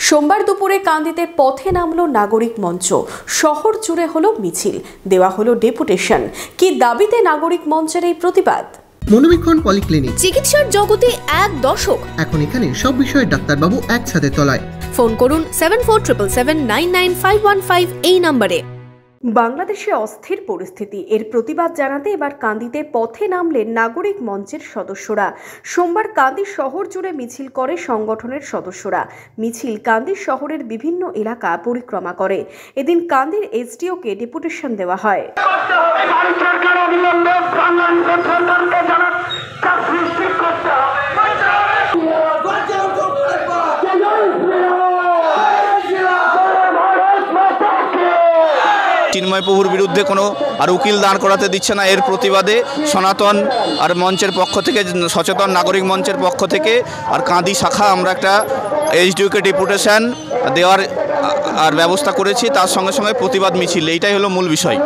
সোমবার দুপুরে কান্দিতে পথে নামলো নাগরিক মঞ্চ। শহর জুড়ে হলো মিছিল, দেওয়া হলো ডেপুটেশন। কি দাবিতে নাগরিক মঞ্চের এই প্রতিবাদ? মনোবীক্ষণ পলিক্লিনিক, চিকিৎসার জগতে এক দশক। এখন এখানে সব বিষয়ে ডাক্তারবাবু একসাথে তলায়। ফোন করুন 7477799515 এই নম্বরে। বাংলাদেশে অস্থির পরিস্থিতি, এর প্রতিবাদ জানাতে এবার কান্দিতে পথে নামলেন নাগরিক মঞ্চের সদস্যরা। সোমবার কান্দি শহর জুড়ে মিছিল করে সংগঠনের সদস্যরা। মিছিল কান্দি শহরের বিভিন্ন এলাকা পরিক্রমা করে। এদিন কান্দির এসডিওকে ডেপুটেশন দেওয়া হয়। চিন্ময় প্রভুর বিরুদ্ধে কোনো আর উকিল দাঁড় করাতে দিচ্ছে না। এর প্রতিবাদে সনাতন আর মঞ্চের পক্ষ থেকে, সচেতন নাগরিক মঞ্চের পক্ষ থেকে আর কাঁদি শাখা আমরা একটা এসডিওকে ডেপুটেশন দেওয়ার আর ব্যবস্থা করেছি। তার সঙ্গে সঙ্গে প্রতিবাদ মিছিল, এইটাই হলো মূল বিষয়।